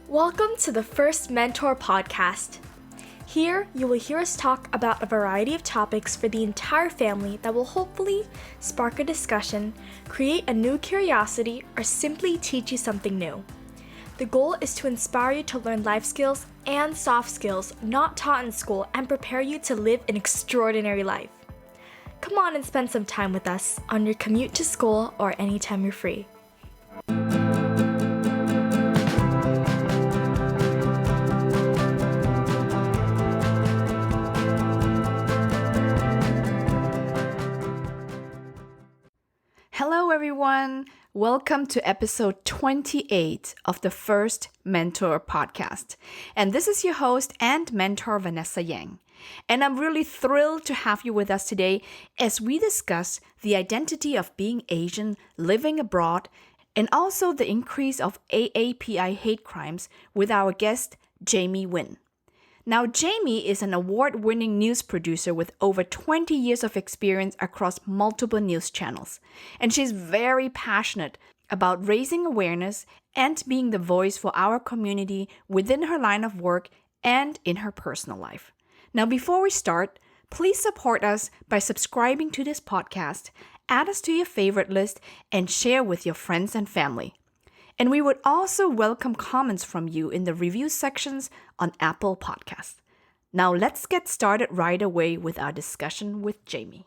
Welcome to the First Mentor Podcast. Here, you will hear us talk about a variety of topics for the entire family that will hopefully spark a discussion, create a new curiosity, or simply teach you something new. The goal is to inspire you to learn life skills and soft skills not taught in school and prepare you to live an extraordinary life. Come on and spend some time with us on your commute to school or anytime you're free. Hello, everyone. Welcome to episode 28 of the First Mentor Podcast. And this is your host and mentor, Vanessa Yang. And I'm really thrilled to have you with us today as we discuss the identity of being Asian living abroad and also the increase of AAPI hate crimes with our guest, Jamie Nguyen. Now, Jamie is an award-winning news producer with over 20 years of experience across multiple news channels. And she's very passionate about raising awareness and being the voice for our community within her line of work and in her personal life. Now, before we start, please support us by subscribing to this podcast, add us to your favorite list, and share with your friends and family. And we would also welcome comments from you in the review sections on Apple Podcasts. Now let's get started right away with our discussion with Jamie.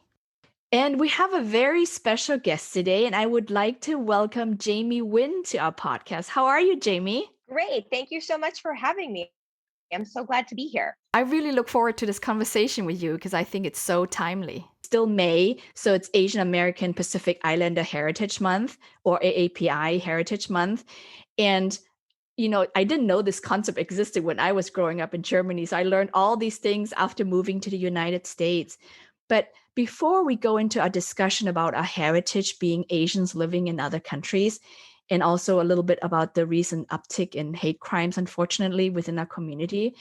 And we have a very special guest today, and I would like to welcome Jamie Nguyen to our podcast. How are you, Jamie? Great. Thank you so much for having me. I'm so glad to be here. I really look forward to this conversation with you because I think it's so timely. Still May, so it's Asian American Pacific Islander Heritage Month or AAPI Heritage Month. And, I didn't know this concept existed when I was growing up in Germany. So I learned all these things after moving to the United States. But before we go into our discussion about our heritage being Asians living in other countries, and also a little bit about the recent uptick in hate crimes, unfortunately, within our community,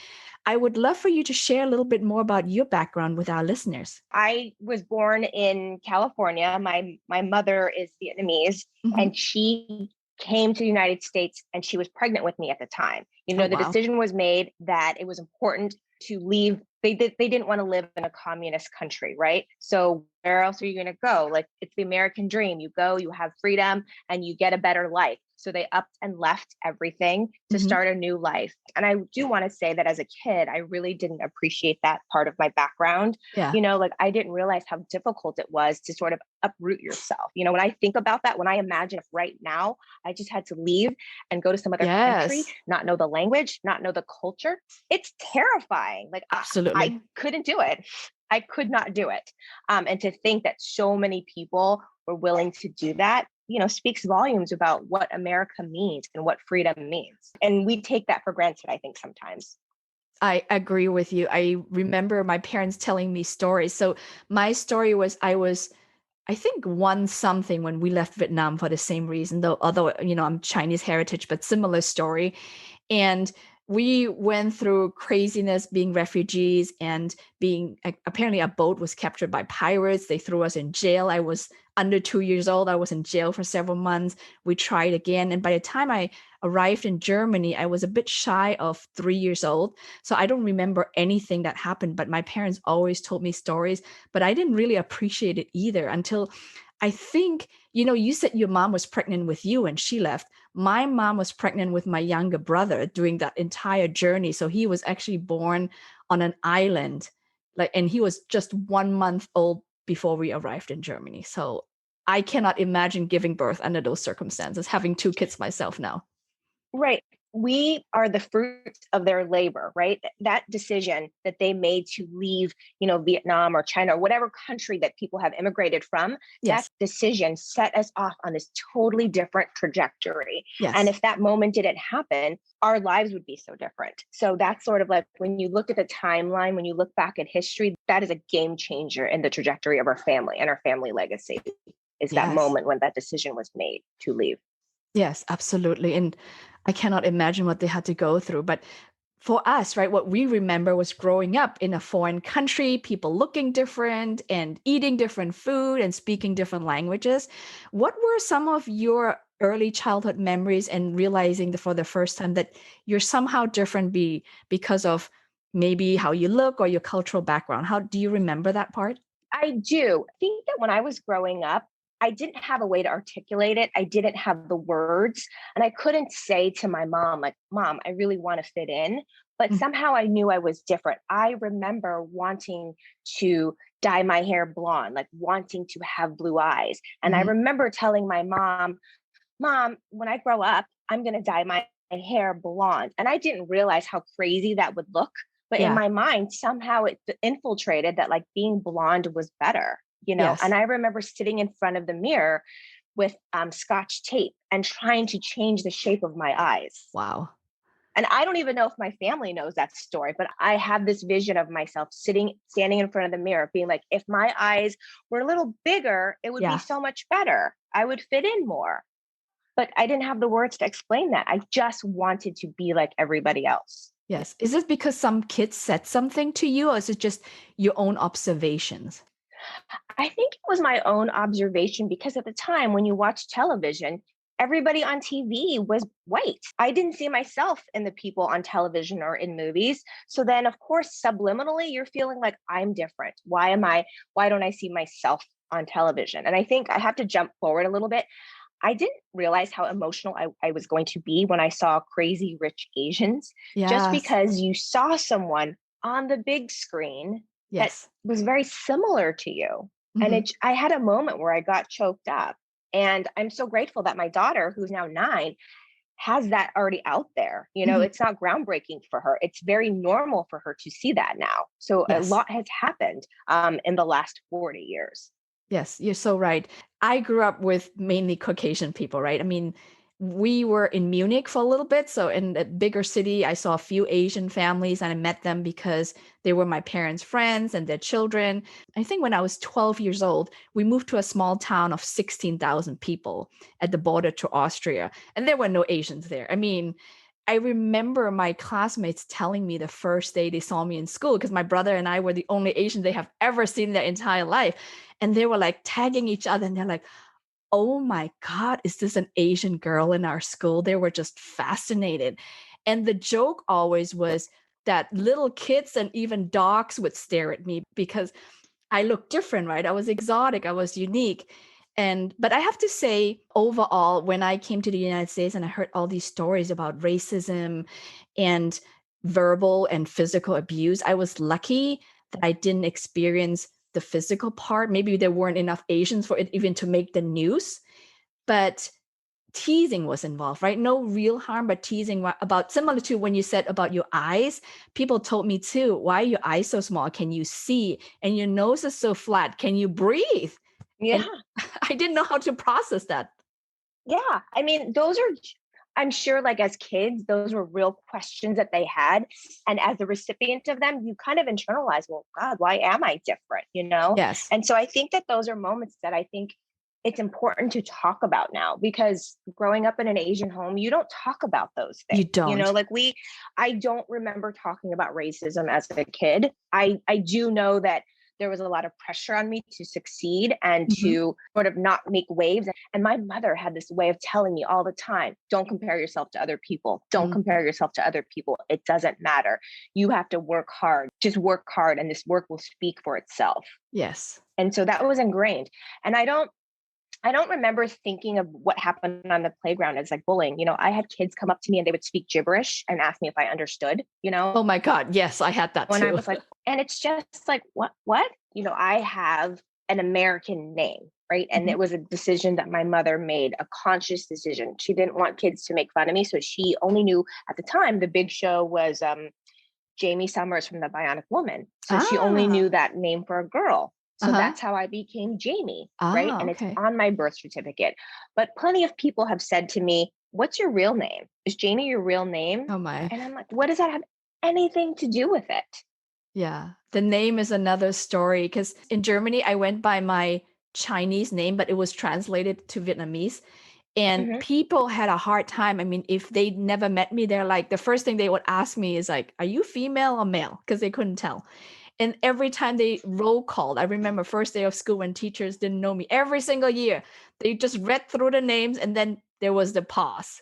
I would love for you to share a little bit more about your background with our listeners. I was born in California. My mother is Vietnamese, and she came to the United States and she was pregnant with me at the time. The decision was made that it was important to leave. They didn't want to live in a communist country, right? So where else are you going to go? Like, it's the American dream. You go, you have freedom, and you get a better life. So they upped and left everything to start a new life. And I do want to say that as a kid, I really didn't appreciate that part of my background. Yeah. I didn't realize how difficult it was to sort of uproot yourself. When I think about that, when I imagine if right now I just had to leave and go to some other country, not know the language, not know the culture, it's terrifying. Like, absolutely. I couldn't do it. I could not do it. And to think that so many people were willing to do that, speaks volumes about what America means and what freedom means. And we take that for granted, I think, sometimes. I agree with you. I remember my parents telling me stories. So my story was I think one something when we left Vietnam for the same reason, although I'm Chinese heritage, but similar story. And we went through craziness being refugees and apparently our boat was captured by pirates. They threw us in jail. I was under 2 years old. I was in jail for several months. We tried again. And by the time I arrived in Germany, I was a bit shy of 3 years old. So I don't remember anything that happened, but my parents always told me stories, but I didn't really appreciate it either until I think, you said your mom was pregnant with you and she left. My mom was pregnant with my younger brother during that entire journey. So he was actually born on an island, and he was just 1 month old before we arrived in Germany. So I cannot imagine giving birth under those circumstances, having 2 kids myself now. Right. We are the fruit of their labor, right? That decision that they made to leave, Vietnam or China or whatever country that people have immigrated from, that decision set us off on this totally different trajectory. Yes. And if that moment didn't happen, our lives would be so different. So that's sort of like when you look at the timeline, when you look back at history, that is a game changer in the trajectory of our family and our family legacy is that moment when that decision was made to leave. Yes, absolutely. And I cannot imagine what they had to go through. But for us, right, what we remember was growing up in a foreign country, people looking different and eating different food and speaking different languages. What were some of your early childhood memories and realizing for the first time that you're somehow different because of maybe how you look or your cultural background? How do you remember that part? I do. I think that when I was growing up, I didn't have a way to articulate it. I didn't have the words. And I couldn't say to my mom, like, Mom, I really want to fit in. But Mm. somehow I knew I was different. I remember wanting to dye my hair blonde, like wanting to have blue eyes. And I Mhm. remember telling my Mom, when I grow up, I'm going to dye my hair blonde. And I didn't realize how crazy that would look. But in Yeah. my mind, somehow it infiltrated that like being blonde was better, you know? Yes. And I remember sitting in front of the mirror with Scotch tape and trying to change the shape of my eyes. Wow. And I don't even know if my family knows that story, but I have this vision of myself standing in front of the mirror, being like, if my eyes were a little bigger, it would be Yeah. so much better. I would fit in more. But I didn't have the words to explain that. I just wanted to be like everybody else. Yes. Is it because some kids said something to you, or is it just your own observations? I think it was my own observation because at the time when you watch television, everybody on TV was white. I didn't see myself in the people on television or in movies. So then, of course, subliminally, you're feeling like I'm different. Why don't I see myself on television? And I think I have to jump forward a little bit. I didn't realize how emotional I was going to be when I saw Crazy Rich Asians, just Yes. because you saw someone on the big screen that Yes. was very similar to you. And Mhm. I had a moment where I got choked up. And I'm so grateful that my daughter, who's now 9, has that already out there. You know, Mhm. it's not groundbreaking for her. It's very normal for her to see that now. So a Yes. lot has happened in the last 40 years. Yes, you're so right. I grew up with mainly Caucasian people, right? I mean, we were in Munich for a little bit. So in a bigger city, I saw a few Asian families and I met them because they were my parents' friends and their children. I think when I was 12 years old, we moved to a small town of 16,000 people at the border to Austria, and there were no Asians there. I mean, I remember my classmates telling me the first day they saw me in school, because my brother and I were the only Asian they have ever seen in their entire life. And they were like tagging each other and they're like, oh my God, is this an Asian girl in our school? They were just fascinated. And the joke always was that little kids and even dogs would stare at me because I looked different, right? I was exotic, I was unique. But I have to say, overall, when I came to the United States and I heard all these stories about racism and verbal and physical abuse, I was lucky that I didn't experience the physical part. Maybe there weren't enough Asians for it even to make the news, but teasing was involved, right? No real harm, but teasing about, similar to when you said about your eyes. People told me too, why are your eyes so small? Can you see? And your nose is so flat. Can you breathe? And Yeah. I didn't know how to process that. Yeah. I mean, I'm sure, like as kids, those were real questions that they had. And as the recipient of them, you kind of internalize, well, God, why am I different? You know? Yes, And so I think that those are moments that I think it's important to talk about now, because growing up in an Asian home, you don't talk about those you things. You know, don't. like I don't remember talking about racism as a kid. I do know that there was a lot of pressure on me to succeed and Mhm. to sort of not make waves. And my mother had this way of telling me all the time, don't compare yourself to other people. Don't Mm. compare yourself to other people. It doesn't matter. You have to work hard. Just work hard and this work will speak for itself. Yes. And so that was ingrained. And I don't remember thinking of what happened on the playground as like bullying. You know, I had kids come up to me and they would speak gibberish and ask me if I understood, you Oh know, my God. Yes, I had that and I too. was like, and it's just like, what? You know, I have an American name, right? And Mhm. it was a decision that my mother made, a conscious decision. She didn't want kids to make fun of me. So she only knew at the time the big show was Jamie Summers from the Bionic Woman. So she only Ah, knew that name for a girl. So uh-huh. that's how I became Jamie, right? Ah, And it's okay. on my birth certificate. But plenty of people have said to me, what's your real name? Is Jamie your real name? Oh my. And I'm like, what does that have anything to do with it? Yeah. The name is another story because in Germany, I went by my Chinese name, but it was translated to Vietnamese. And Mhm. people had a hard time. I mean, if they never met me, they're like, the first thing they would ask me is like, are you female or male? Because they couldn't tell. And every time they roll called, I remember first day of school when teachers didn't know me, every single year, they just read through the names and then there was the pause.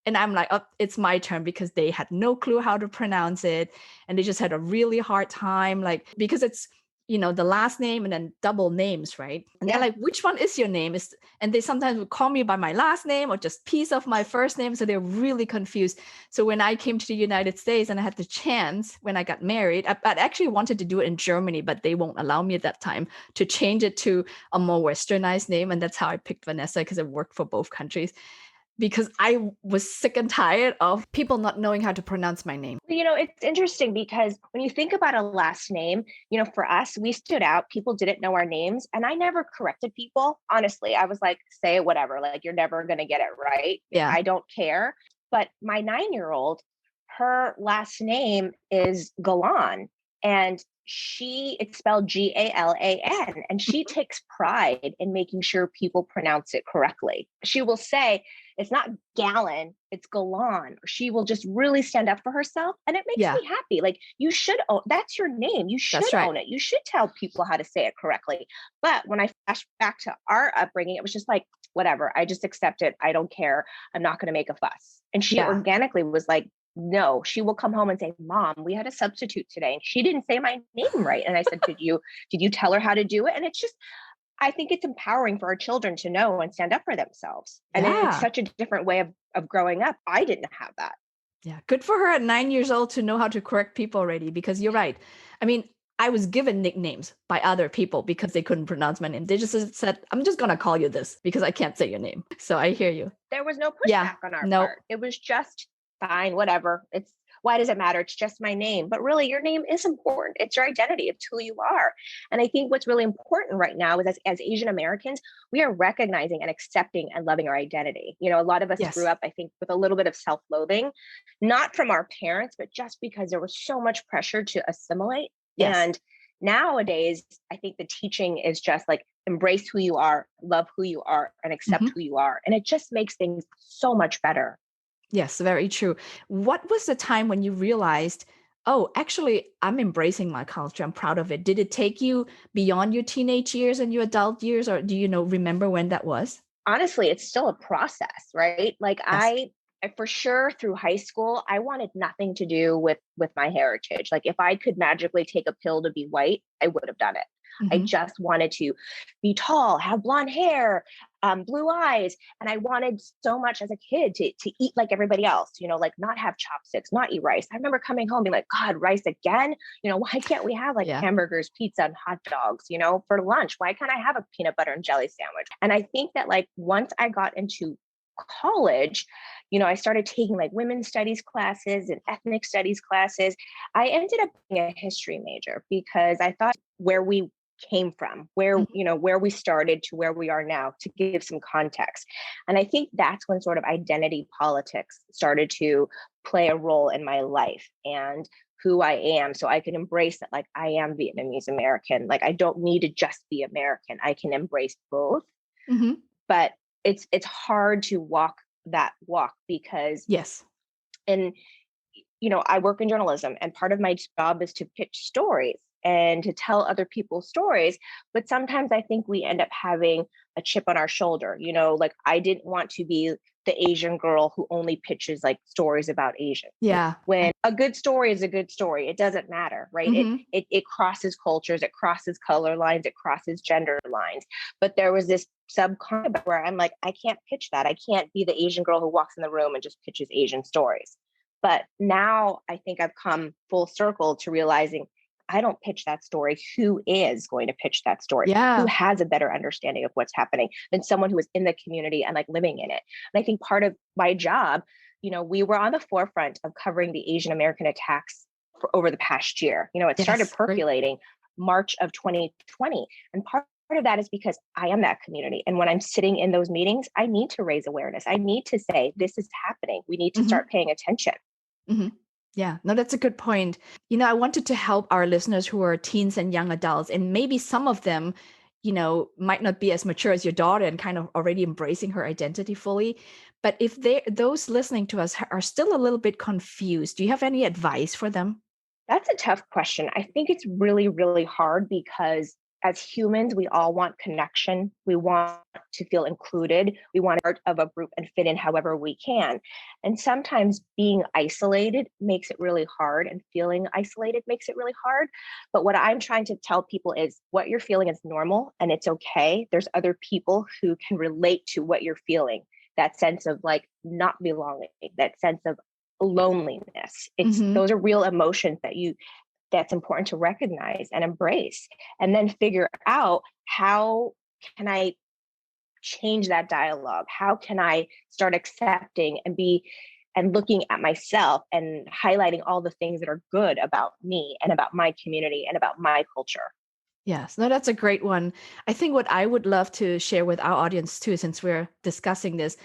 And I'm like, oh, it's my turn, because they had no clue how to pronounce it. And they just had a really hard time, like, because it's, the last name and then double names, right? And they're like, which one is your name? And they sometimes would call me by my last name or just piece of my first name. So they're really confused. So when I came to the United States and I had the chance, when I got married, I actually wanted to do it in Germany, but they won't allow me at that time to change it to a more westernized name. And that's how I picked Vanessa, because it worked for both countries. Because I was sick and tired of people not knowing how to pronounce my name. It's interesting because when you think about a last name, for us, we stood out. People didn't know our names. And I never corrected people. Honestly, I was like, say whatever, like, you're never going to get it right. Yeah. I don't care. But my 9-year-old, her last name is Galan. And it's spelled Galan, and she takes pride in making sure people pronounce it correctly. She will say, it's not Gallon, it's Galan. Or she will just really stand up for herself. And it makes me happy. Like, you should own, that's your name. You should own it. You should tell people how to say it correctly. But when I flash back to our upbringing, it was just like, whatever, I just accept it. I don't care. I'm not going to make a fuss. And she organically was like, no. She will come home and say, Mom, we had a substitute today and she didn't say my name right. And I said, did you tell her how to do it? And it's just, I think it's empowering for our children to know and stand up for themselves. And it's such a different way of growing up. I didn't have that. Yeah. Good for her at 9 years old to know how to correct people already, because you're right. I mean, I was given nicknames by other people because they couldn't pronounce my name. They just said, I'm just going to call you this because I can't say your name. So I hear you. There was no pushback on our part. It was just fine, whatever. Why does it matter? It's just my name. But really, your name is important. It's your identity. It's who you are. And I think what's really important right now is as Asian Americans, we are recognizing and accepting and loving our identity. A lot of us grew up, I think, with a little bit of self-loathing, not from our parents, but just because there was so much pressure to assimilate. Yes. And nowadays, I think the teaching is just like, embrace who you are, love who you are, and accept who you are. And it just makes things so much better. Yes, very true. What was the time when you realized, oh, actually, I'm embracing my culture. I'm proud of it. Did it take you beyond your teenage years and your adult years? Or do you remember when that was? Honestly, it's still a process, right? Like I for sure through high school, I wanted nothing to do with my heritage. Like if I could magically take a pill to be white, I would have done it. I just wanted to be tall, have blonde hair, blue eyes. And I wanted so much as a kid to eat like everybody else, like not have chopsticks, not eat rice. I remember coming home being like, God, rice again? Why can't we have like hamburgers, pizza, and hot dogs, for lunch? Why can't I have a peanut butter and jelly sandwich? And I think that like once I got into college, I started taking like women's studies classes and ethnic studies classes. I ended up being a history major because I thought where we came from, where we started to where we are now, to give some context. And I think that's when sort of identity politics started to play a role in my life and who I am. So I can embrace that, like, I am Vietnamese American. Like, I don't need to just be American. I can embrace both. But it's hard to walk that walk because and I work in journalism, and part of my job is to pitch stories and to tell other people's stories. But sometimes I think we end up having a chip on our shoulder, like I didn't want to be the Asian girl who only pitches like stories about Asian. Yeah. When a good story is a good story, it doesn't matter, right? It crosses cultures, it crosses color lines, it crosses gender lines. But there was this subconcept where I'm like, I can't pitch that. I can't be the Asian girl who walks in the room and just pitches Asian stories. But now I think I've come full circle to realizing I don't pitch that story. Who is going to pitch that story? Yeah. Who has a better understanding of what's happening than someone who is in the community and like living in it? And I think part of my job, we were on the forefront of covering the Asian American attacks over the past year. It started percolating March of 2020. And part of that is because I am that community. And when I'm sitting in those meetings, I need to raise awareness. I need to say, this is happening. We need to start paying attention. Yeah, no, that's a good point. I wanted to help our listeners who are teens and young adults, and maybe some of them, might not be as mature as your daughter and kind of already embracing her identity fully. But if those listening to us are still a little bit confused, do you have any advice for them? That's a tough question. I think it's really, really hard because as humans, we all want connection. We want to feel included. We want to be part of a group and fit in however we can. And sometimes being isolated makes it really hard, and feeling isolated makes it really hard. But what I'm trying to tell people is what you're feeling is normal and it's okay. There's other people who can relate to what you're feeling. That sense of like not belonging, that sense of loneliness. Those are real emotions that's important to recognize and embrace, and then figure out how can I change that dialogue? How can I start accepting and looking at myself and highlighting all the things that are good about me and about my community and about my culture? Yes, no, that's a great one. I think what I would love to share with our audience too, since we're discussing this,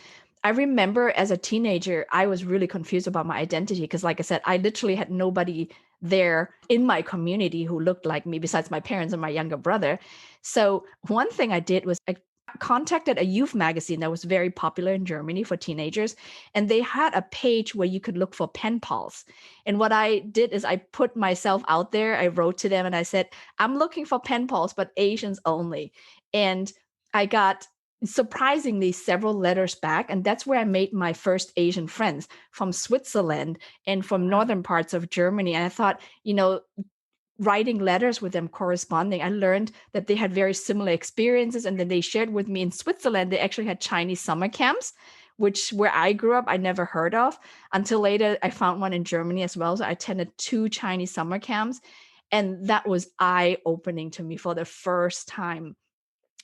I remember as a teenager, I was really confused about my identity because, like I said, I literally had nobody there in my community who looked like me besides my parents and my younger brother. So one thing I did was I contacted a youth magazine that was very popular in Germany for teenagers, and they had a page where you could look for pen pals. And what I did is I put myself out there. I wrote to them and I said, I'm looking for pen pals, but Asians only. And I got surprisingly several letters back, and that's where I made my first Asian friends from Switzerland and from northern parts of Germany. And I thought, writing letters with them, corresponding, I learned that they had very similar experiences. And then they shared with me in Switzerland, they actually had Chinese summer camps, which where I grew up, I never heard of until later. I found one in Germany as well. So I attended 2 Chinese summer camps, and that was eye-opening to me for the first time.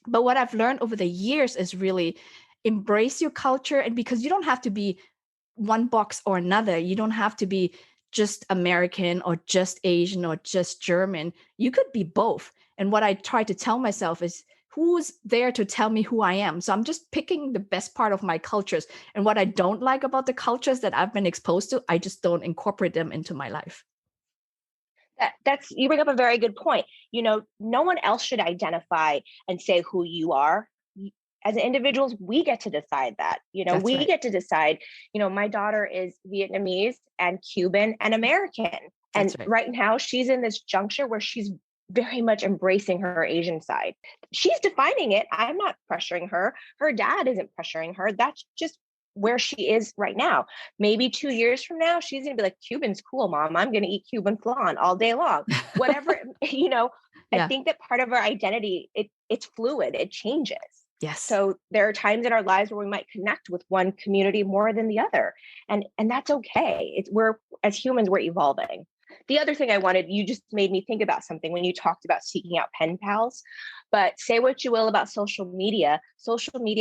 But what I've learned over the years is really embrace your culture. And because you don't have to be one box or another, you don't have to be just American or just Asian or just German. You could be both. And what I try to tell myself is, who's there to tell me who I am? So I'm just picking the best part of my cultures. And what I don't like about the cultures that I've been exposed to, I just don't incorporate them into my life. That's you bring up a very good point. No one else should identify and say who you are. As individuals, we get to decide that. That's we right. get to decide. My daughter is Vietnamese and Cuban and American. And That's right. right now she's in this juncture where she's very much embracing her Asian side. She's defining it. I'm not pressuring her. Her dad isn't pressuring her. That's just where she is right now. Maybe 2 years from now, she's going to be like, Cuban's cool, mom. I'm going to eat Cuban flan all day long. Whatever, I Yeah. think that part of our identity, it's fluid. It changes. Yes. So there are times in our lives where we might connect with one community more than the other. And that's okay. As humans, we're evolving. The other thing you just made me think about something when you talked about seeking out pen pals. But say what you will about social media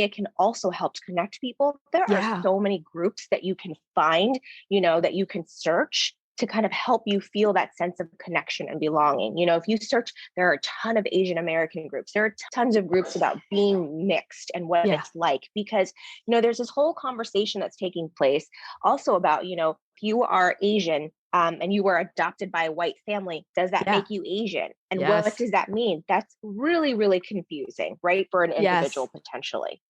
can also help to connect people. There are so many groups that you can find, that you can search to kind of help you feel that sense of connection and belonging. If you search, there are a ton of Asian American groups. There are tons of groups about being mixed and what it's like, because, there's this whole conversation that's taking place also about, if you are Asian, and you were adopted by a white family, does that make you Asian? And what does that mean? That's really, really confusing, right? For an individual potentially.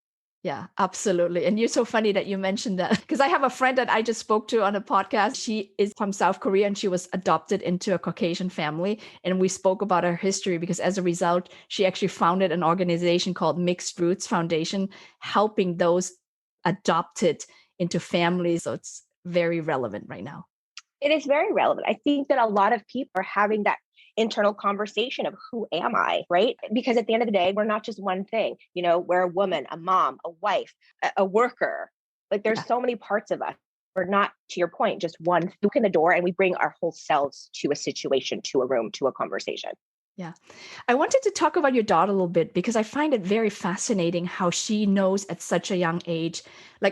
Yeah, absolutely. And you're so funny that you mentioned that, because I have a friend that I just spoke to on a podcast. She is from South Korea and she was adopted into a Caucasian family. And we spoke about her history because as a result, she actually founded an organization called Mixed Roots Foundation, helping those adopted into families. So it's very relevant right now. It is very relevant. I think that a lot of people are having that internal conversation of who am I, right? Because at the end of the day, we're not just one thing. We're a woman, a mom, a wife, a worker. Like there's so many parts of us. We're not, to your point, just one hook in the door, and we bring our whole selves to a situation, to a room, to a conversation. Yeah. I wanted to talk about your daughter a little bit because I find it very fascinating how she knows at such a young age,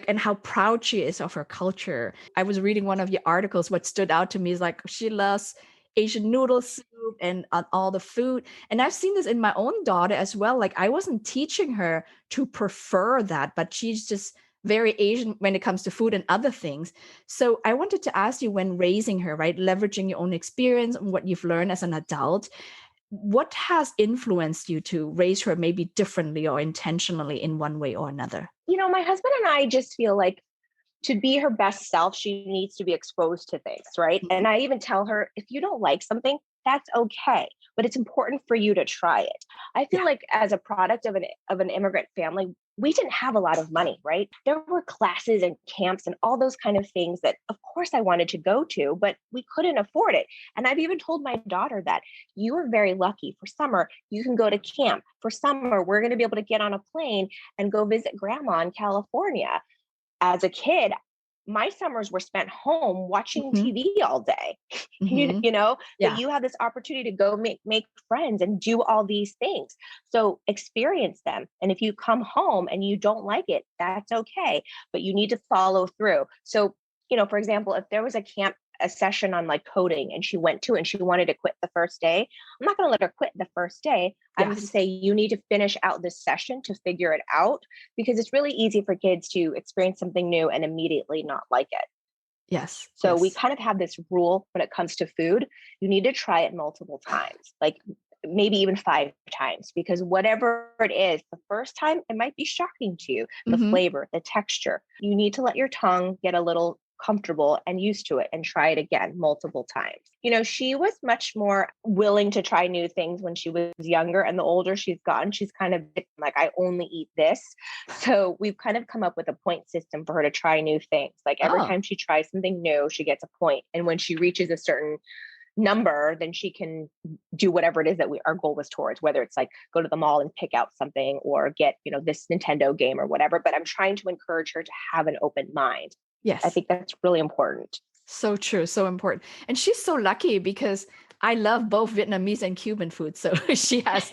and how proud she is of her culture. I was reading one of your articles. What stood out to me is she loves Asian noodle soup and all the food. And I've seen this in my own daughter as well. I wasn't teaching her to prefer that, but she's just very Asian when it comes to food and other things. So I wanted to ask you, when raising her, right, leveraging your own experience and what you've learned as an adult, what has influenced you to raise her maybe differently or intentionally in one way or another? My husband and I just feel like to be her best self, she needs to be exposed to things, right? And I even tell her, if you don't like something, that's okay. But it's important for you to try it. I feel like as a product of an immigrant family, we didn't have a lot of money, right? There were classes and camps and all those kind of things that, of course, I wanted to go to, but we couldn't afford it. And I've even told my daughter that you are very lucky. For summer, you can go to camp. For summer, we're going to be able to get on a plane and go visit grandma in California. As a kid, my summers were spent home watching TV all day, you know, but you have this opportunity to go make friends and do all these things. So experience them. And if you come home and you don't like it, that's okay, but you need to follow through. So, you know, for example, if there was a session on like coding and she went to and she wanted to quit the first day, I'm not going to let her quit the first day. I'm going to say, you need to finish out this session to figure it out, because it's really easy for kids to experience something new and immediately not like it. Yes. So we kind of have this rule when it comes to food. You need to try it multiple times, like maybe even 5 times, because whatever it is, the first time, it might be shocking to you, the flavor, the texture. You need to let your tongue get a little comfortable and used to it and try it again multiple times. You know, she was much more willing to try new things when she was younger, and the older she's gotten, she's kind of like, I only eat this. So we've kind of come up with a point system for her to try new things. Like every time she tries something new, she gets a point. And when she reaches a certain number, then she can do whatever it is that our goal was towards, whether it's like go to the mall and pick out something or get, you know, this Nintendo game or whatever. But I'm trying to encourage her to have an open mind. Yes. I think that's really important. So true. So important. And she's so lucky because I love both Vietnamese and Cuban food. So she has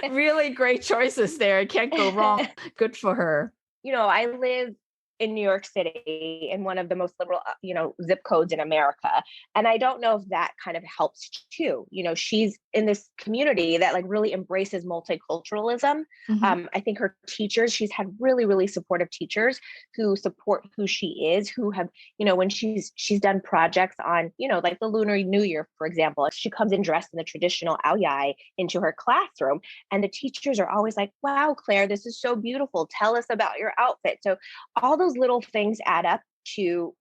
really great choices there. It can't go wrong. Good for her. You know, I live in New York City, in one of the most liberal, you know, zip codes in America. And I don't know if that kind of helps too. You know, she's in this community that like really embraces multiculturalism. I think her teachers, she's had really, really supportive teachers who support who she is, who have, you know, when she's done projects on, you know, like the Lunar New Year, for example, she comes in dressed in the traditional AAPI into her classroom. And the teachers are always like, wow, Claire, this is so beautiful. Tell us about your outfit. So all those little things add up to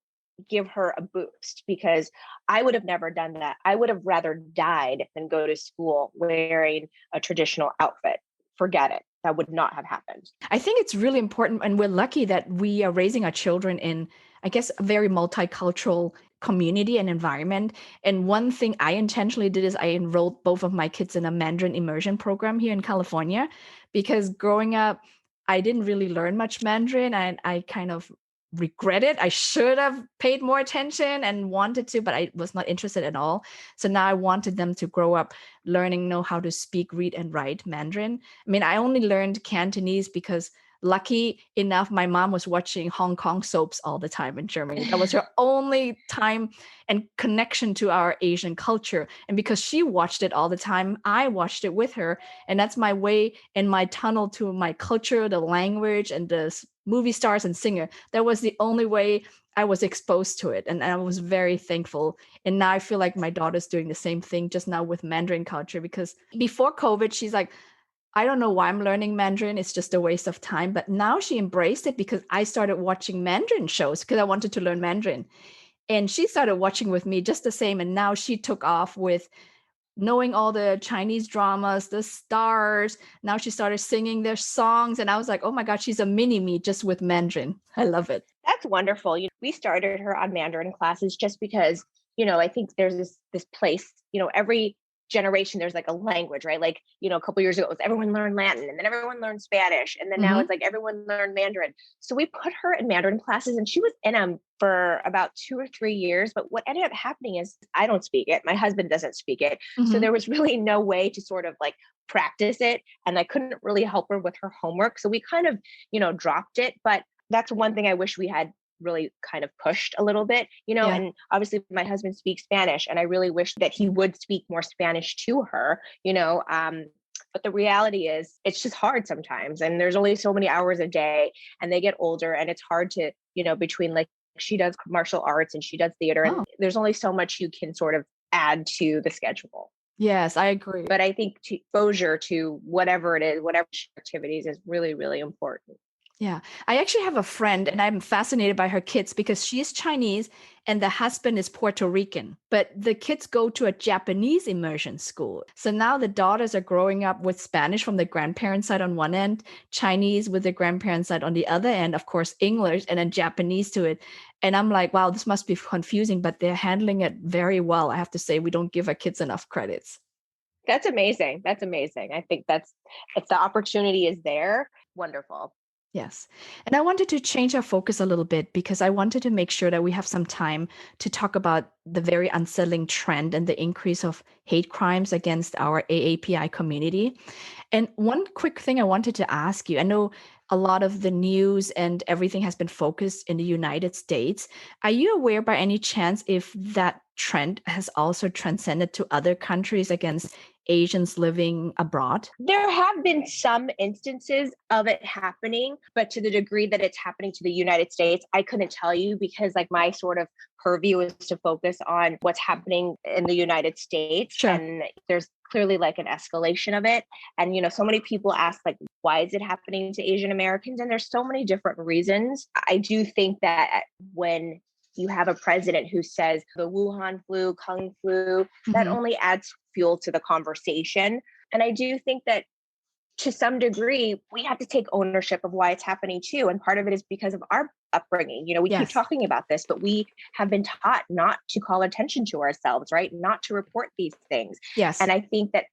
give her a boost, because I would have never done that. I would have rather died than go to school wearing a traditional outfit. Forget it. That would not have happened. I think it's really important, and we're lucky that we are raising our children in, I guess, a very multicultural community and environment. And one thing I intentionally did is I enrolled both of my kids in a Mandarin immersion program here in California, because growing up, I didn't really learn much Mandarin, and I kind of regret it. I should have paid more attention and wanted to, but I was not interested at all. So now I wanted them to grow up learning, know how to speak, read, and write Mandarin. I mean, I only learned Cantonese because lucky enough, my mom was watching Hong Kong soaps all the time in Germany. That was her only time and connection to our Asian culture. And because she watched it all the time, I watched it with her. And that's my way and my tunnel to my culture, the language, and the movie stars and singer. That was the only way I was exposed to it. And I was very thankful. And now I feel like my daughter's doing the same thing just now with Mandarin culture, because before COVID, she's like, I don't know why I'm learning Mandarin. It's just a waste of time. But now she embraced it because I started watching Mandarin shows because I wanted to learn Mandarin. And she started watching with me just the same. And now she took off with knowing all the Chinese dramas, the stars. Now she started singing their songs. And I was like, oh my God, she's a mini me just with Mandarin. I love it. That's wonderful. We started her on Mandarin classes just because, you know, I think there's this place, you know, every generation there's like a language, right? Like, you know, a couple years ago it was everyone learned Latin, and then everyone learned Spanish, and then now it's like everyone learned Mandarin. So we put her in Mandarin classes, and she was in them for about 2 or 3 years. But what ended up happening is I don't speak it, my husband doesn't speak it, so there was really no way to sort of like practice it, and I couldn't really help her with her homework, so we kind of, you know, dropped it. But that's one thing I wish we had really kind of pushed a little bit, you know, and obviously my husband speaks Spanish, and I really wish that he would speak more Spanish to her, you know, but the reality is it's just hard sometimes, and there's only so many hours a day, and they get older, and it's hard to, you know, between like she does martial arts and she does theater, and there's only so much you can sort of add to the schedule. Yes, I agree. But I think exposure to whatever it is, whatever activities is really, really important. Yeah. I actually have a friend and I'm fascinated by her kids because she's Chinese and the husband is Puerto Rican. But the kids go to a Japanese immersion school. So now the daughters are growing up with Spanish from the grandparents' side on one end, Chinese with the grandparents' side on the other end, of course, English and then Japanese to it. And I'm like, wow, this must be confusing, but they're handling it very well. I have to say, we don't give our kids enough credits. That's amazing. That's amazing. I think if the opportunity is there, wonderful. Yes. And I wanted to change our focus a little bit because I wanted to make sure that we have some time to talk about the very unsettling trend and the increase of hate crimes against our AAPI community. And one quick thing I wanted to ask you, I know a lot of the news and everything has been focused in the United States. Are you aware by any chance if that trend has also transcended to other countries against Asians living abroad? There have been some instances of it happening, but to the degree that it's happening to the United States, I couldn't tell you because like my sort of purview is to focus on what's happening in the United States. Sure. And there's clearly like an escalation of it. And, so many people ask like, why is it happening to Asian Americans? And there's so many different reasons. I do think that when you have a president who says the Wuhan flu, Kung flu, that only adds fuel to the conversation. And I do think that to some degree, we have to take ownership of why it's happening too. And part of it is because of our upbringing. We keep talking about this, but we have been taught not to call attention to ourselves, right? Not to report these things. Yes. And I think that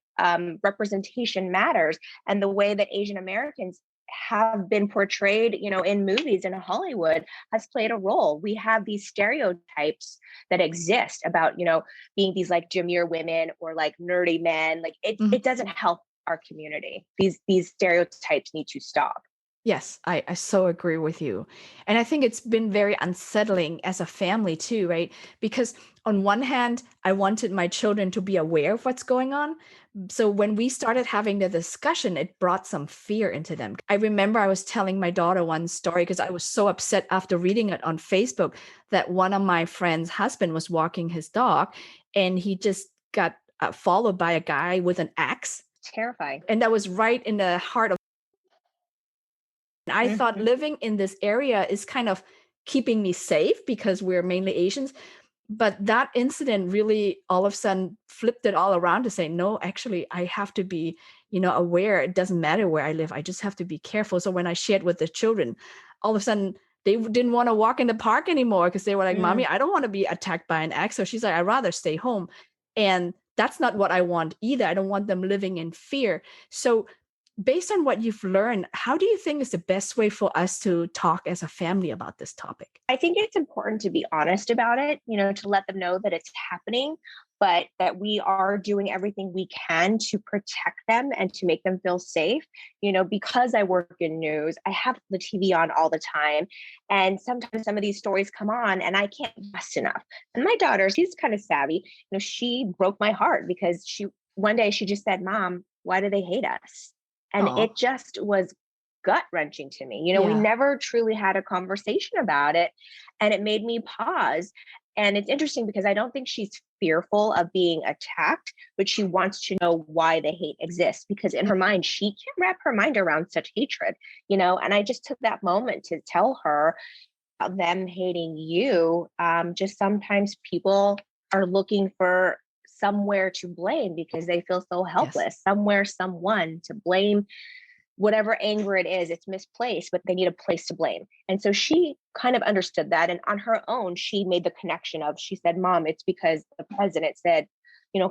representation matters. And the way that Asian Americans have been portrayed, in movies in Hollywood has played a role. We have these stereotypes that exist about, being these like demure women or like nerdy men. Like it doesn't help our community. These stereotypes need to stop. Yes, I so agree with you. And I think it's been very unsettling as a family too, right? Because on one hand, I wanted my children to be aware of what's going on. So when we started having the discussion, it brought some fear into them. I remember I was telling my daughter one story because I was so upset after reading it on Facebook that one of my friend's husband was walking his dog and he just got followed by a guy with an axe. Terrifying. And that was right in the heart of. I thought living in this area is kind of keeping me safe because we're mainly Asians. But that incident really all of a sudden flipped it all around to say, no, actually, I have to be, aware. It doesn't matter where I live. I just have to be careful. So when I shared with the children, all of a sudden they didn't want to walk in the park anymore because they were like, Mommy, I don't want to be attacked by an axe. So she's like, I'd rather stay home. And that's not what I want either. I don't want them living in fear. So based on what you've learned, how do you think is the best way for us to talk as a family about this topic? I think it's important to be honest about it, to let them know that it's happening, but that we are doing everything we can to protect them and to make them feel safe. Because I work in news, I have the TV on all the time. And sometimes some of these stories come on and I can't fast enough. And my daughter, she's kind of savvy. She broke my heart because one day she just said, Mom, why do they hate us? And it just was gut wrenching to me. We never truly had a conversation about it. And it made me pause. And it's interesting because I don't think she's fearful of being attacked, but she wants to know why the hate exists because in her mind, she can't wrap her mind around such hatred, and I just took that moment to tell her them hating you. Just sometimes people are looking for somewhere to blame because they feel so helpless, somewhere, someone to blame. Whatever anger it is, it's misplaced, but they need a place to blame. And so she kind of understood that. And on her own, she made the connection she said, Mom, it's because the president said,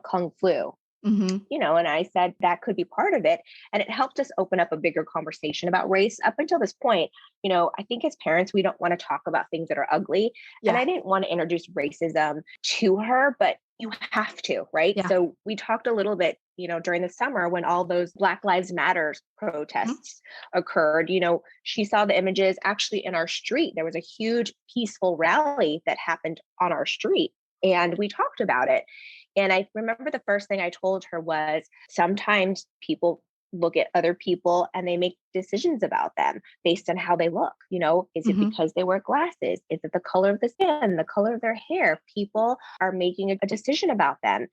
Kung flu. And I said that could be part of it. And it helped us open up a bigger conversation about race. Up until this point, I think as parents, we don't want to talk about things that are ugly. And I didn't want to introduce racism to her, but you have to, right? So we talked a little bit, during the summer when all those Black Lives Matter protests occurred. She saw the images actually in our street. There was a huge peaceful rally that happened on our street. And we talked about it. And I remember the first thing I told her was sometimes people look at other people and they make decisions about them based on how they look. Is it because they wear glasses? Is it the color of the skin, the color of their hair? People are making a decision about them.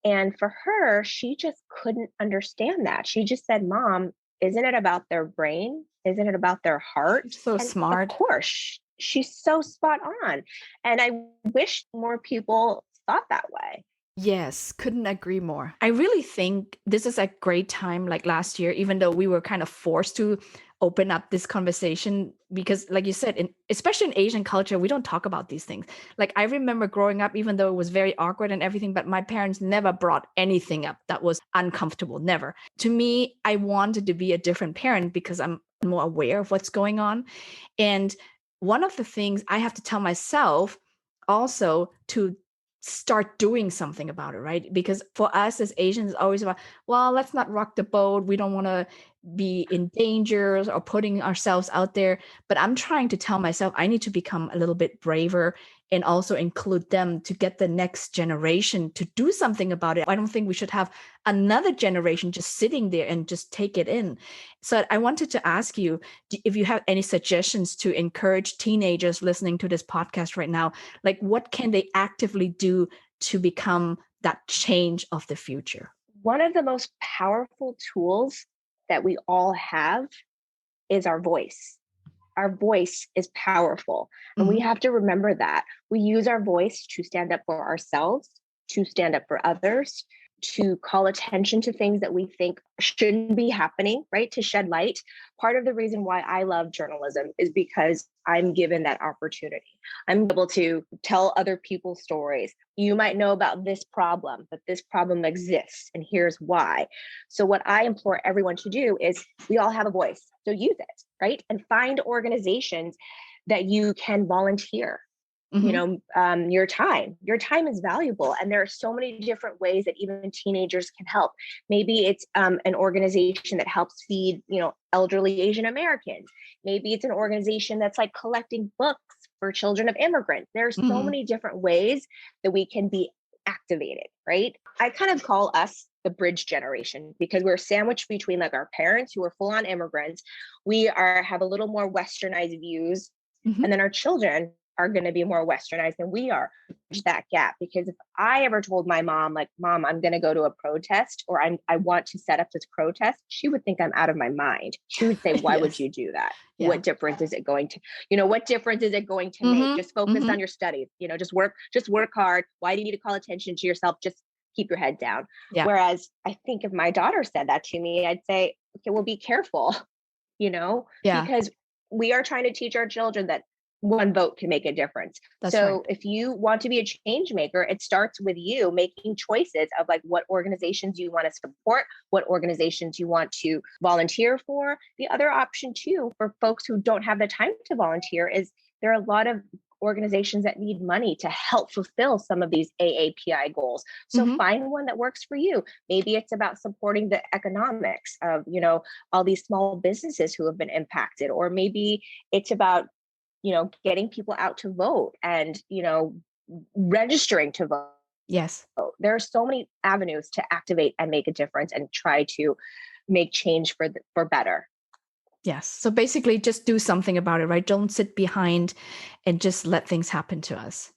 And for her, she just couldn't understand that. She just said, Mom, isn't it about their brain? Isn't it about their heart? She's so And smart. of course, she's so spot on. And I wish more people thought that way. Yes, couldn't agree more. I really think this is a great time, like last year, even though we were kind of forced to open up this conversation because, like you said, especially in Asian culture, we don't talk about these things. Like I remember growing up, even though it was very awkward and everything, but my parents never brought anything up that was uncomfortable, never. To me, I wanted to be a different parent because I'm more aware of what's going on. And one of the things I have to tell myself also to start doing something about it, right? Because for us as Asians, it's always about, well, let's not rock the boat. We don't want to be in danger or putting ourselves out there. But I'm trying to tell myself I need to become a little bit braver and also include them to get the next generation to do something about it. I don't think we should have another generation just sitting there and just take it in. So I wanted to ask you if you have any suggestions to encourage teenagers listening to this podcast right now, like what can they actively do to become that change of the future? One of the most powerful tools that we all have is our voice. Our voice is powerful. And we have to remember that. We use our voice to stand up for ourselves, to stand up for others, to call attention to things that we think shouldn't be happening, right? To shed light. Part of the reason why I love journalism is because I'm given that opportunity. I'm able to tell other people's stories. You might know about this problem, but this problem exists, and here's why. So what I implore everyone to do is we all have a voice, so use it, right? And find organizations that you can volunteer. Your time is valuable, and there are so many different ways that even teenagers can help. Maybe it's an organization that helps feed elderly Asian Americans. Maybe it's an organization that's like collecting books for children of immigrants. There are so many different ways that we can be activated, right? I kind of call us the bridge generation because we're sandwiched between like our parents who are full-on immigrants. We have a little more westernized views, and then our children are going to be more westernized than we are. That gap, because if I ever told my mom, like, Mom, I'm going to go to a protest, or I want to set up this protest, she would think I'm out of my mind. She would say, why would you do that? Yeah. What difference is it going to, what difference is it going to make? Just focus on your studies, just work hard. Why do you need to call attention to yourself? Just keep your head down. Yeah. Whereas I think if my daughter said that to me, I'd say, okay, well, be careful, because we are trying to teach our children that one vote can make a difference. That's so right. If you want to be a change maker, it starts with you making choices of like what organizations you want to support, what organizations you want to volunteer for. The other option too, for folks who don't have the time to volunteer, is there are a lot of organizations that need money to help fulfill some of these AAPI goals. So find one that works for you. Maybe it's about supporting the economics of, all these small businesses who have been impacted, or maybe it's about getting people out to vote and, registering to vote. Yes. There are so many avenues to activate and make a difference and try to make change for better. Yes. So basically just do something about it, right? Don't sit behind and just let things happen to us.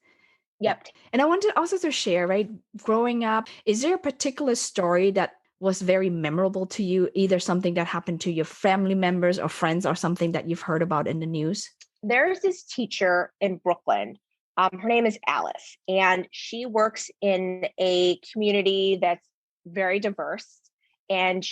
Yep. And I wanted also to share, right? Growing up, is there a particular story that was very memorable to you? Either something that happened to your family members or friends, or something that you've heard about in the news? There's this teacher in Brooklyn. Her name is Alice, and she works in a community that's very diverse. And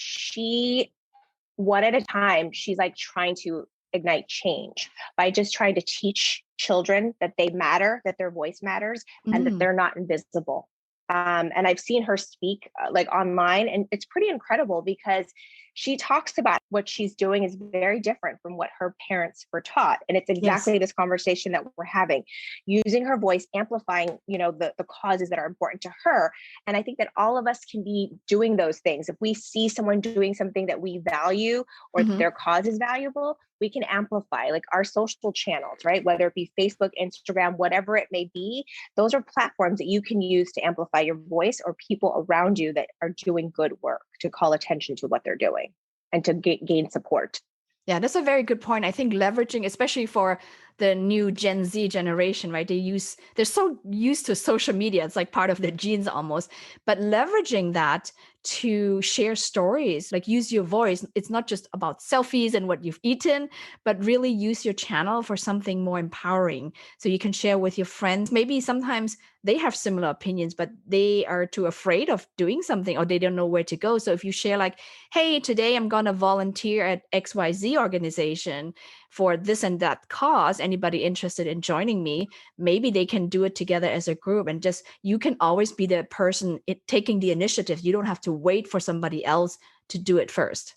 one at a time, she's like trying to ignite change by just trying to teach children that they matter, that their voice matters, and that they're not invisible. And I've seen her speak like online, and it's pretty incredible because she talks about what she's doing is very different from what her parents were taught. And it's exactly this conversation that we're having, using her voice, amplifying, the causes that are important to her. And I think that all of us can be doing those things. If we see someone doing something that we value, or their cause is valuable, we can amplify like our social channels, right? Whether it be Facebook, Instagram, whatever it may be, those are platforms that you can use to amplify your voice or people around you that are doing good work, to call attention to what they're doing and to gain support. Yeah, that's a very good point. I think leveraging, especially for the new Gen Z generation, right? They're so used to social media. It's like part of their genes almost, but leveraging that to share stories, like use your voice. It's not just about selfies and what you've eaten, but really use your channel for something more empowering. So you can share with your friends. Maybe sometimes they have similar opinions, but they are too afraid of doing something or they don't know where to go. So if you share like, hey, today I'm going to volunteer at XYZ organization for this and that cause, anybody interested in joining me, maybe they can do it together as a group. And just, you can always be the person taking the initiative. You don't have to wait for somebody else to do it first.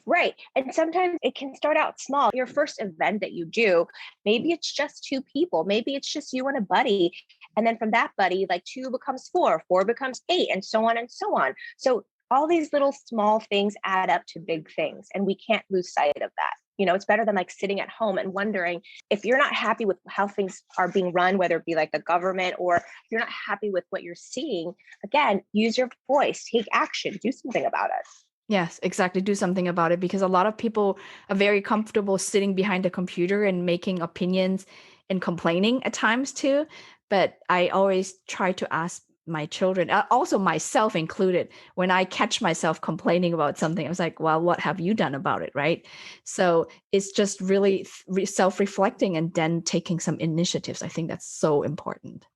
Right. And sometimes it can start out small. Your first event that you do, maybe it's just two people, maybe it's just you and a buddy. And then from that buddy, like two becomes four becomes eight, and so on and so on. So all these little small things add up to big things. And we can't lose sight of that. It's better than like sitting at home and wondering if you're not happy with how things are being run, whether it be like the government or you're not happy with what you're seeing. Again, use your voice, take action, do something about it. Yes, exactly. Do something about it, because a lot of people are very comfortable sitting behind a computer and making opinions and complaining at times too. But I always try to ask my children, also myself included, when I catch myself complaining about something, I was like, well, what have you done about it? Right. So it's just really self-reflecting and then taking some initiatives. I think that's so important.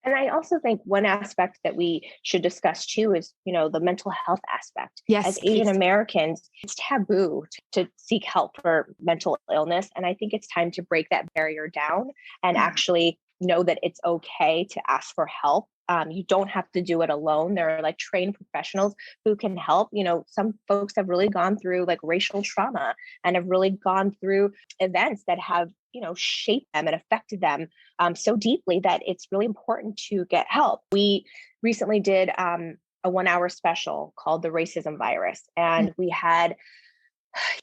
And I also think one aspect that we should discuss too is, the mental health aspect. Yes, as please. Asian Americans, it's taboo to seek help for mental illness. And I think it's time to break that barrier down and actually know that it's okay to ask for help. You don't have to do it alone. There are like trained professionals who can help. Some folks have really gone through like racial trauma and have really gone through events that have, shaped them and affected them so deeply that it's really important to get help. We recently did a 1-hour special called The Racism Virus. And we had,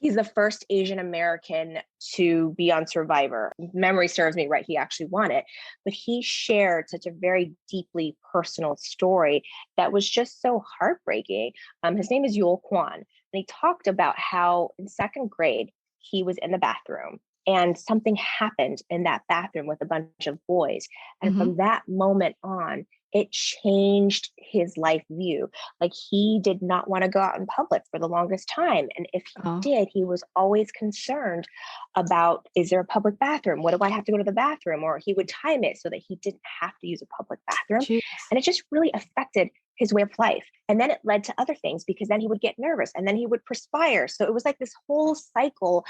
he's the first Asian American to be on Survivor. Memory serves me right, he actually won it. But he shared such a very deeply personal story that was just so heartbreaking. His name is Yul Kwan. And he talked about how in second grade, he was in the bathroom and something happened in that bathroom with a bunch of boys. And from that moment on, it changed his life view. Like he did not want to go out in public for the longest time. And if he did, he was always concerned about, is there a public bathroom? What do I have to go to the bathroom? Or he would time it so that he didn't have to use a public bathroom. Jeez. And it just really affected his way of life. And then it led to other things because then he would get nervous and then he would perspire. So it was like this whole cycle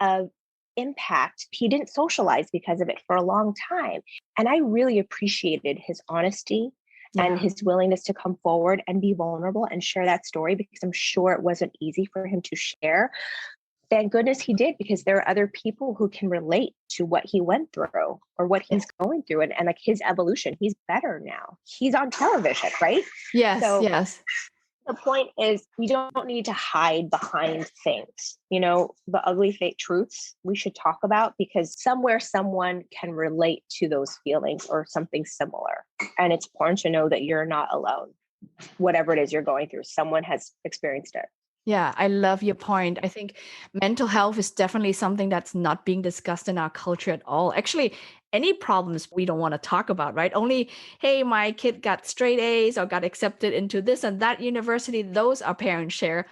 of impact. He didn't socialize because of it for a long time. And I really appreciated his honesty and his willingness to come forward and be vulnerable and share that story, because I'm sure it wasn't easy for him to share. Thank goodness he did, because there are other people who can relate to what he went through or what he's going through and like his evolution. He's better now. He's on television, right? Yes, so, yes. The point is, we don't need to hide behind things. The ugly fake truths we should talk about, because somewhere someone can relate to those feelings or something similar. And it's important to know that you're not alone. Whatever it is you're going through, someone has experienced it. Yeah, I love your point. I think mental health is definitely something that's not being discussed in our culture at all. Actually, any problems we don't want to talk about, right? Only, hey, my kid got straight A's or got accepted into this and that university, those our parents share.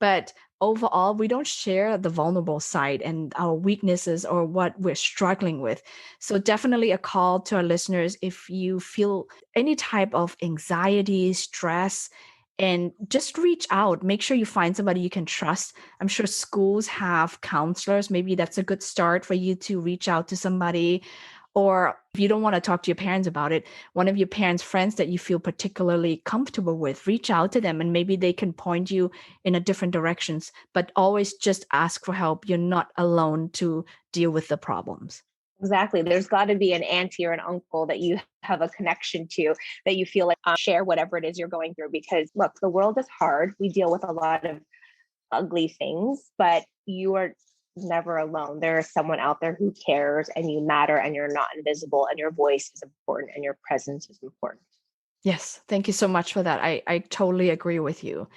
But overall, we don't share the vulnerable side and our weaknesses or what we're struggling with. So definitely a call to our listeners: if you feel any type of anxiety, stress, and just reach out. Make sure you find somebody you can trust. I'm sure schools have counselors. Maybe that's a good start for you to reach out to somebody. Or if you don't want to talk to your parents about it, one of your parents' friends that you feel particularly comfortable with, reach out to them and maybe they can point you in a different directions. But always just ask for help. You're not alone to deal with the problems. Exactly. There's got to be an auntie or an uncle that you have a connection to, that you feel like share whatever it is you're going through. Because look, the world is hard. We deal with a lot of ugly things, but you are never alone. There is someone out there who cares, and you matter, and you're not invisible, and your voice is important, and your presence is important. Yes. Thank you so much for that. I totally agree with you.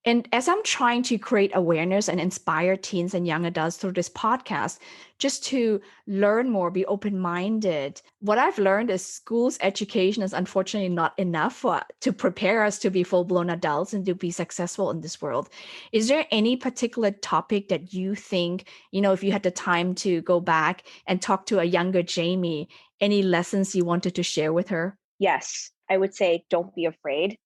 And as I'm trying to create awareness and inspire teens and young adults through this podcast, just to learn more, be open-minded, what I've learned is school's education is unfortunately not enough to prepare us to be full-blown adults and to be successful in this world. Is there any particular topic that you think, if you had the time to go back and talk to a younger Jamie, any lessons you wanted to share with her? Yes, I would say don't be afraid.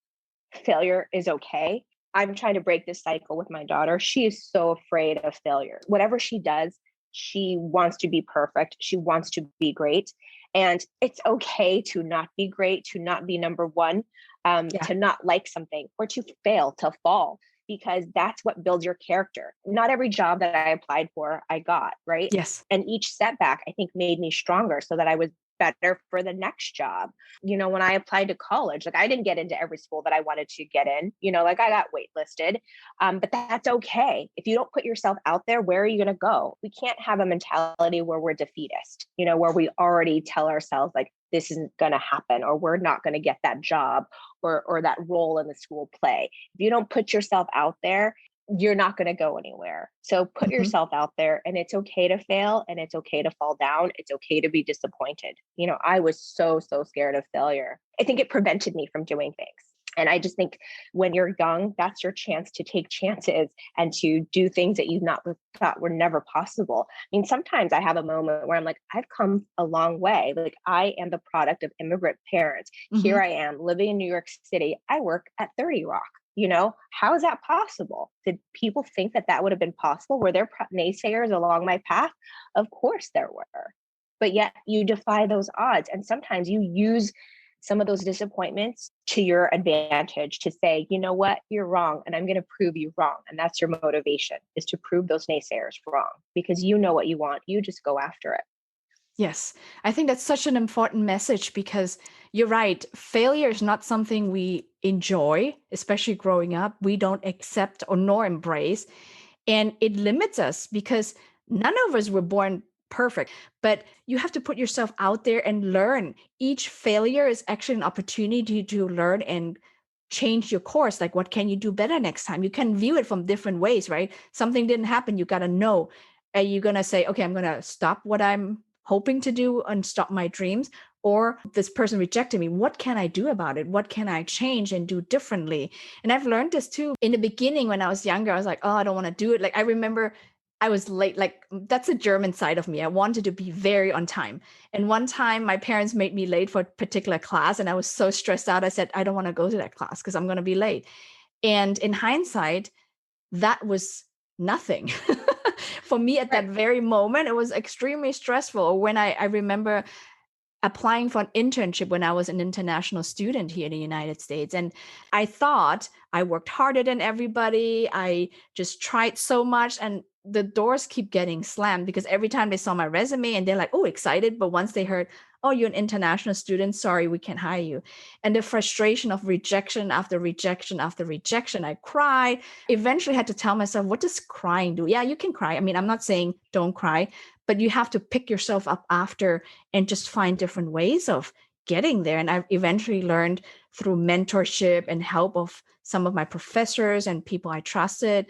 Failure is okay. I'm trying to break this cycle with my daughter. She is so afraid of failure. Whatever she does, she wants to be perfect. She wants to be great. And it's okay to not be great, to not be number one, to not like something, or to fail, to fall, because that's what builds your character. Not every job that I applied for, I got, right? Yes. And each setback, I think, made me stronger so that I was better for the next job. When I applied to college, like I didn't get into every school that I wanted to get in, like I got waitlisted, but that's okay. If you don't put yourself out there, where are you going to go? We can't have a mentality where we're defeatist, where we already tell ourselves like, this isn't going to happen, or we're not going to get that job or that role in the school play. If you don't put yourself out there, you're not going to go anywhere. So put yourself out there, and it's okay to fail, and it's okay to fall down. It's okay to be disappointed. I was so scared of failure. I think it prevented me from doing things. And I just think when you're young, that's your chance to take chances and to do things that you not thought were never possible. I mean, sometimes I have a moment where I'm like, I've come a long way. Like I am the product of immigrant parents. Here I am living in New York City. I work at 30 Rock. How is that possible? Did people think that would have been possible? Were there naysayers along my path? Of course there were. But yet you defy those odds. And sometimes you use some of those disappointments to your advantage to say, you know what, you're wrong, and I'm going to prove you wrong. And that's your motivation, is to prove those naysayers wrong, because you know what you want. You just go after it. Yes, I think that's such an important message, because you're right. Failure is not something we enjoy, especially growing up. We don't accept or nor embrace. And it limits us because none of us were born perfect, but you have to put yourself out there and learn. Each failure is actually an opportunity to learn and change your course. Like, what can you do better next time? You can view it from different ways, right? Something didn't happen. You got to know. Are you going to say, okay, I'm going to stop what I'm hoping to do and stop my dreams? Or this person rejected me. What can I do about it? What can I change and do differently? And I've learned this too. In the beginning, when I was younger, I was like, oh, I don't want to do it. Like, I remember I was late. Like, that's a German side of me. I wanted to be very on time. And one time my parents made me late for a particular class, and I was so stressed out. I said, I don't want to go to that class because I'm going to be late. And in hindsight, that was nothing. For me at that very moment, it was extremely stressful. Or when I remember applying for an internship when I was an international student here in the United States. And I thought I worked harder than everybody. I just tried so much, and the doors keep getting slammed because every time they saw my resume and they're like, oh, excited. But once they heard, oh, you're an international student, sorry, we can't hire you. And the frustration of rejection after rejection after rejection, I cried. Eventually had to tell myself, what does crying do? Yeah, you can cry. I mean, I'm not saying don't cry, but you have to pick yourself up after and just find different ways of getting there. And I've eventually learned through mentorship and help of some of my professors and people I trusted.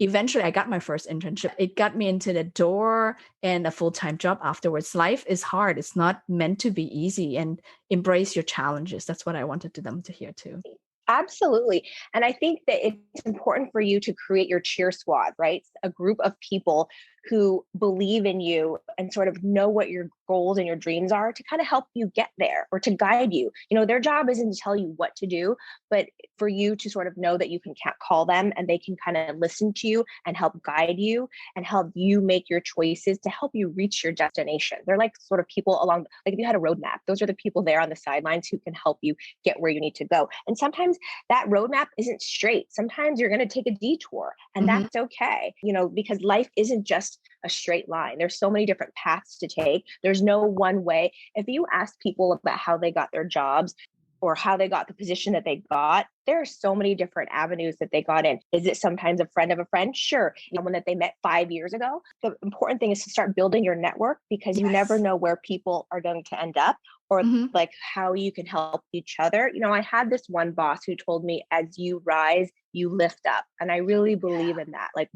Eventually, I got my first internship. It got me into the door and a full-time job afterwards. Life is hard. It's not meant to be easy, and embrace your challenges. That's what I wanted them to hear too. Absolutely. And I think that it's important for you to create your cheer squad, right? A group of people who believe in you and sort of know what your goals and your dreams are to kind of help you get there or to guide you. Their job isn't to tell you what to do, but for you to sort of know that you can call them and they can kind of listen to you and help guide you and help you make your choices to help you reach your destination. They're like sort of people along, like if you had a roadmap, those are the people there on the sidelines who can help you get where you need to go. And sometimes that roadmap isn't straight. Sometimes you're going to take a detour, and that's okay, because life isn't just a straight line. There's so many different paths to take. There's no one way. If you ask people about how they got their jobs or how they got the position that they got, there are so many different avenues that they got in. Is it sometimes a friend of a friend? Sure. Someone that they met 5 years ago. The important thing is to start building your network, because you never know where people are going to end up or Mm-hmm. like how you can help each other. I had this one boss who told me, as you rise, you lift up. And I really believe in that. Like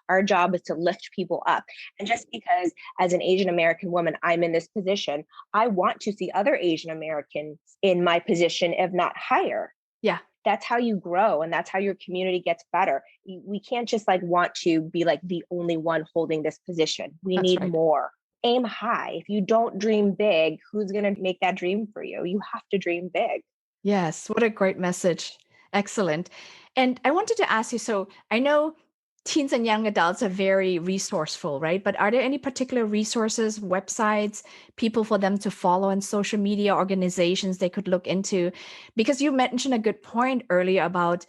our job is to lift people up. And just because as an Asian American woman, I'm in this position, I want to see other Asian Americans in my position, if not higher. Yeah. That's how you grow, and that's how your community gets better. We can't just like want to be like the only one holding this position. We That's need right. more. Aim high. If you don't dream big, who's going to make that dream for you? You have to dream big. Yes, what a great message. Excellent. And I wanted to ask you, so I know teens and young adults are very resourceful, right? But are there any particular resources, websites, people for them to follow on social media, organizations they could look into? Because you mentioned a good point earlier about,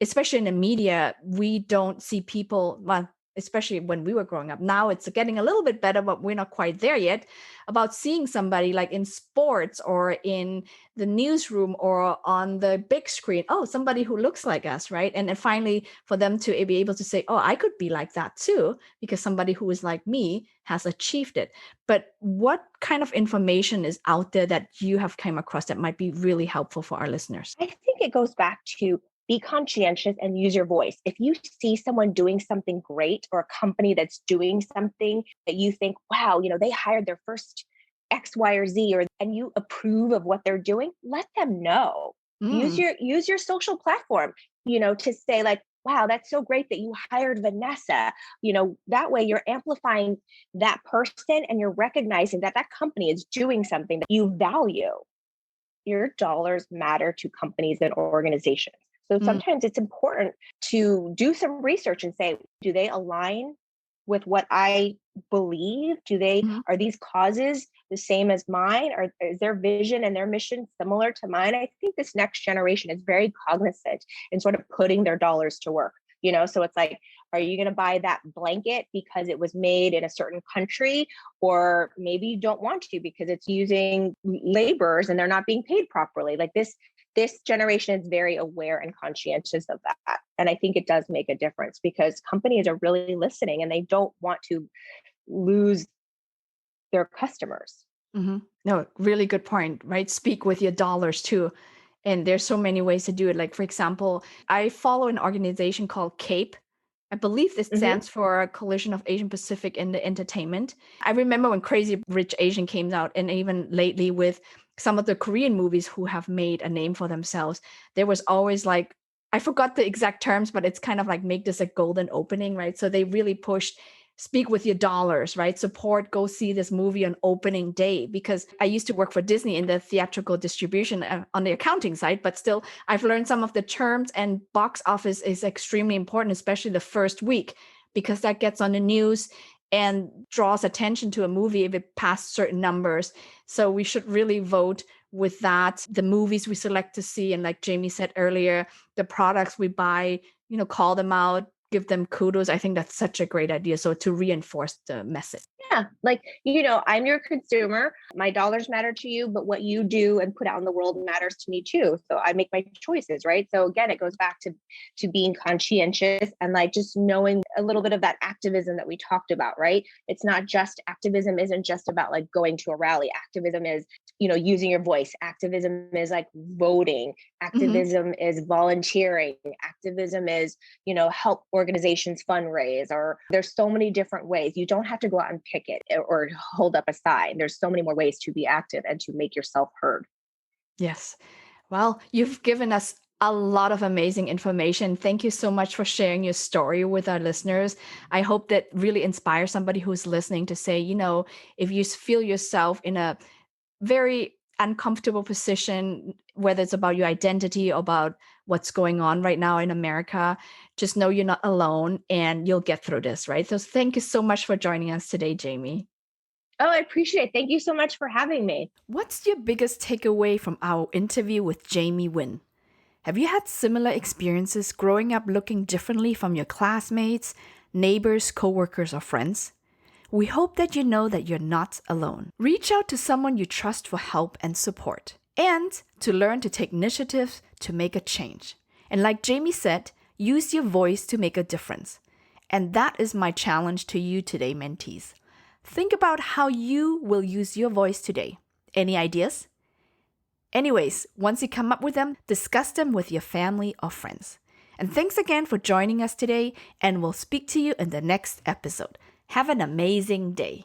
especially in the media, we don't see people, well, especially when we were growing up. Now it's getting a little bit better, but we're not quite there yet, about seeing somebody like in sports or in the newsroom or on the big screen. Oh, somebody who looks like us, right? And then finally for them to be able to say, oh, I could be like that too, because somebody who is like me has achieved it. But what kind of information is out there that you have come across that might be really helpful for our listeners? I think it goes back to be conscientious and use your voice. If you see someone doing something great or a company that's doing something that you think, wow, they hired their first X, Y, or Z, and you approve of what they're doing, let them know. Use your social platform, to say like, wow, that's so great that you hired Vanessa. That way you're amplifying that person and you're recognizing that that company is doing something that you value. Your dollars matter to companies and organizations. So sometimes it's important to do some research and say, do they align with what I believe? Are these causes the same as mine? Or is their vision and their mission similar to mine? I think this next generation is very cognizant in sort of putting their dollars to work. So it's like, are you going to buy that blanket because it was made in a certain country? Or maybe you don't want to because it's using laborers and they're not being paid properly. Like this generation is very aware and conscientious of that. And I think it does make a difference because companies are really listening and they don't want to lose their customers. Mm-hmm. No, really good point, right? Speak with your dollars too. And there's so many ways to do it. Like, for example, I follow an organization called CAPE. I believe this stands for Coalition of Asian Pacific in the Entertainment. I remember when Crazy Rich Asian came out, and even lately with some of the Korean movies who have made a name for themselves, there was always like, I forgot the exact terms, but it's kind of like make this a golden opening, right? So they really pushed speak with your dollars, right? Support, go see this movie on opening day. Because I used to work for Disney in the theatrical distribution on the accounting side, but still I've learned some of the terms, and box office is extremely important, especially the first week, because that gets on the news and draws attention to a movie if it passed certain numbers. So we should really vote with that. The movies we select to see, and like Jamie said earlier, the products we buy, call them out, give them kudos. I think that's such a great idea. So to reinforce the message. Yeah. Like, I'm your consumer. My dollars matter to you, but what you do and put out in the world matters to me too. So I make my choices, right? So again, it goes back to being conscientious and like just knowing a little bit of that activism that we talked about, right? It's not just activism isn't just about like going to a rally. Activism is, using your voice. Activism is like voting. Activism is volunteering. Activism is, help organizations fundraise, or there's so many different ways. You don't have to go out and picket or hold up a sign. There's so many more ways to be active and to make yourself heard. Yes. Well, you've given us a lot of amazing information. Thank you so much for sharing your story with our listeners. I hope that really inspires somebody who's listening to say, if you feel yourself in a very uncomfortable position, whether it's about your identity or about what's going on right now in America, just know you're not alone and you'll get through this, right? So thank you so much for joining us today, Jamie. Oh, I appreciate it. Thank you so much for having me. What's your biggest takeaway from our interview with Jamie Nguyen? Have you had similar experiences growing up looking differently from your classmates, neighbors, coworkers, or friends? We hope that you know that you're not alone. Reach out to someone you trust for help and support, and to learn to take initiatives to make a change. And like Jamie said, use your voice to make a difference. And that is my challenge to you today, mentees. Think about how you will use your voice today. Any ideas? Anyways, once you come up with them, discuss them with your family or friends. And thanks again for joining us today, and we'll speak to you in the next episode. Have an amazing day.